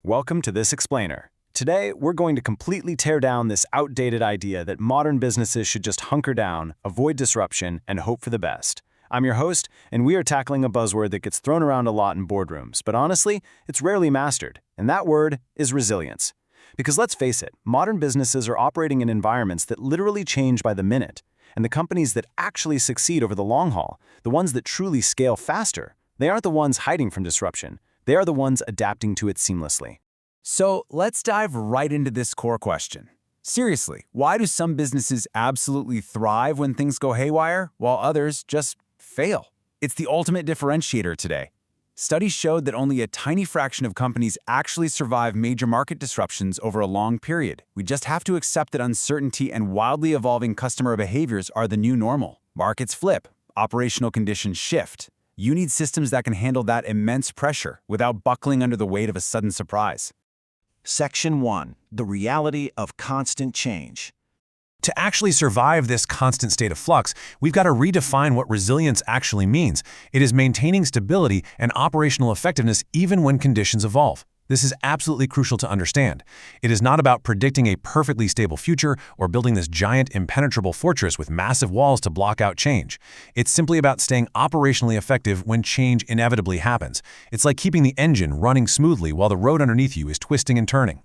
Welcome to This Explainer. Today, we're going to completely tear down this outdated idea that modern businesses should just hunker down, avoid disruption, and hope for the best. I'm your host, and we are tackling a buzzword that gets thrown around a lot in boardrooms, but honestly, it's rarely mastered, and that word is resilience. Because let's face it, modern businesses are operating in environments that literally change by the minute, and the companies that actually succeed over the long haul, the ones that truly scale faster, they aren't the ones hiding from disruption. They are the ones adapting to it seamlessly. So let's dive right into this core question. Seriously, why do some businesses absolutely thrive when things go haywire, while others just fail? It's the ultimate differentiator today. Studies showed that only a tiny fraction of companies actually survive major market disruptions over a long period. We just have to accept that uncertainty and wildly evolving customer behaviors are the new normal. Markets flip, operational conditions shift. You need systems that can handle that immense pressure without buckling under the weight of a sudden surprise. Section 1. The reality of constant change. To actually survive this constant state of flux, we've got to redefine what resilience actually means. It is maintaining stability and operational effectiveness even when conditions evolve. This is absolutely crucial to understand. It is not about predicting a perfectly stable future or building this giant impenetrable fortress with massive walls to block out change. It's simply about staying operationally effective when change inevitably happens. It's like keeping the engine running smoothly while the road underneath you is twisting and turning.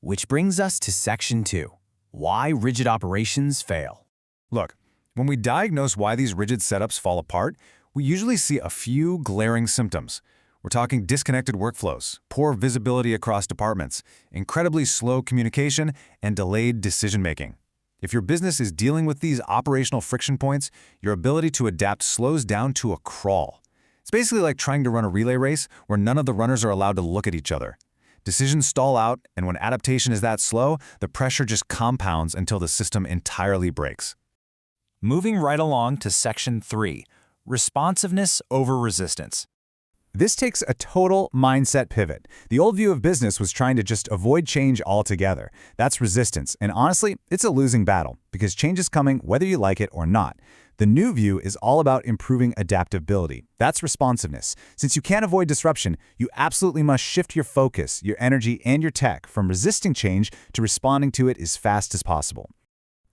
Which brings us to Section 2. Why rigid operations fail. Look, when we diagnose why these rigid setups fall apart, we usually see a few glaring symptoms. We're talking disconnected workflows, poor visibility across departments, incredibly slow communication, and delayed decision-making. If your business is dealing with these operational friction points, your ability to adapt slows down to a crawl. It's basically like trying to run a relay race where none of the runners are allowed to look at each other. Decisions stall out, and when adaptation is that slow, the pressure just compounds until the system entirely breaks. Moving right along to Section 3, responsiveness over resistance. This takes a total mindset pivot. The old view of business was trying to just avoid change altogether. That's resistance, and honestly, it's a losing battle because change is coming whether you like it or not. The new view is all about improving adaptability. That's responsiveness. Since you can't avoid disruption, you absolutely must shift your focus, your energy, and your tech from resisting change to responding to it as fast as possible.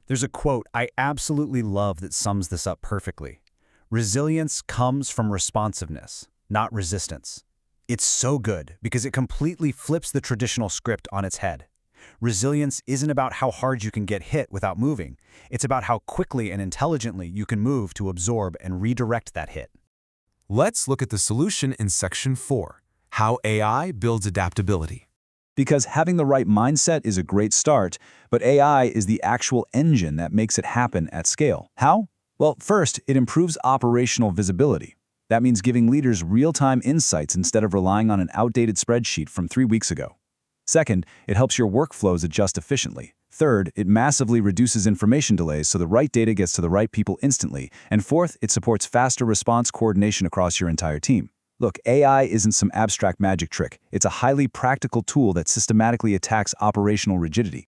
There's a quote I absolutely love that sums this up perfectly. Resilience comes from responsiveness, not resistance. It's so good because it completely flips the traditional script on its head. Resilience isn't about how hard you can get hit without moving. It's about how quickly and intelligently you can move to absorb and redirect that hit. Let's look at the solution in Section 4, how AI builds adaptability. Because having the right mindset is a great start, but AI is the actual engine that makes it happen at scale. How? Well, first, it improves operational visibility. That means giving leaders real-time insights instead of relying on an outdated spreadsheet from 3 weeks ago. Second, it helps your workflows adjust efficiently. Third, it massively reduces information delays so the right data gets to the right people instantly. And fourth, it supports faster response coordination across your entire team. Look, AI isn't some abstract magic trick. It's a highly practical tool that systematically attacks operational rigidity.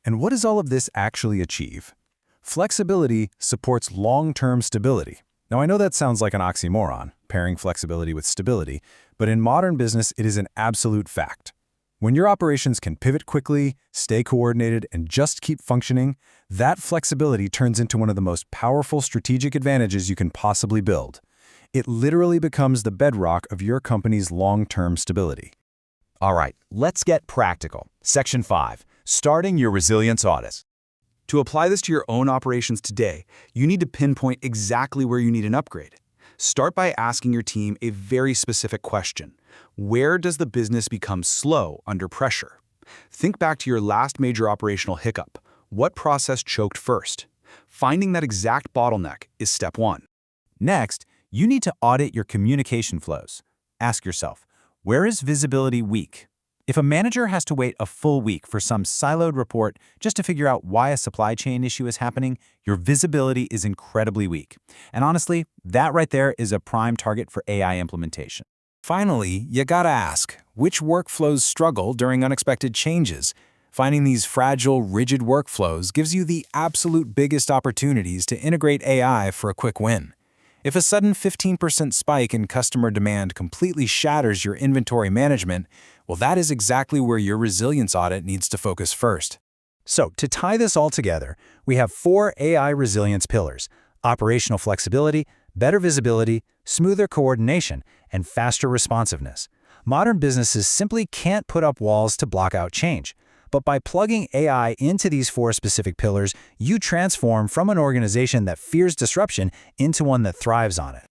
And what does all of this actually achieve? Flexibility supports long-term stability. Now, I know that sounds like an oxymoron, pairing flexibility with stability, but in modern business, it is an absolute fact. When your operations can pivot quickly, stay coordinated, and just keep functioning, that flexibility turns into one of the most powerful strategic advantages you can possibly build. It literally becomes the bedrock of your company's long-term stability. All right, let's get practical. Section 5. Starting your resilience audit. To apply this to your own operations today, you need to pinpoint exactly where you need an upgrade. Start by asking your team a very specific question. Where does the business become slow under pressure? Think back to your last major operational hiccup. What process choked first? Finding that exact bottleneck is step 1. Next, you need to audit your communication flows. Ask yourself, where is visibility weak? If a manager has to wait a full week for some siloed report just to figure out why a supply chain issue is happening, your visibility is incredibly weak. And honestly, that right there is a prime target for AI implementation. Finally, you gotta ask, which workflows struggle during unexpected changes? Finding these fragile, rigid workflows gives you the absolute biggest opportunities to integrate AI for a quick win. If a sudden 15% spike in customer demand completely shatters your inventory management, Well, that is exactly where your resilience audit needs to focus first. So, to tie this all together, we have 4 AI resilience pillars: operational flexibility, better visibility, smoother coordination, and faster responsiveness. Modern businesses simply can't put up walls to block out change. But by plugging AI into these 4 specific pillars, you transform from an organization that fears disruption into one that thrives on it.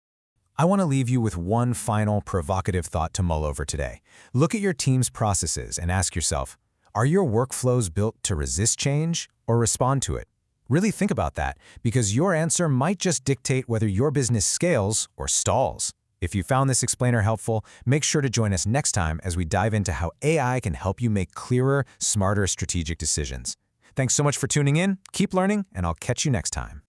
I want to leave you with one final provocative thought to mull over today. Look at your team's processes and ask yourself, are your workflows built to resist change or respond to it? Really think about that, because your answer might just dictate whether your business scales or stalls. If you found this explainer helpful, make sure to join us next time as we dive into how AI can help you make clearer, smarter strategic decisions. Thanks so much for tuning in, keep learning, and I'll catch you next time.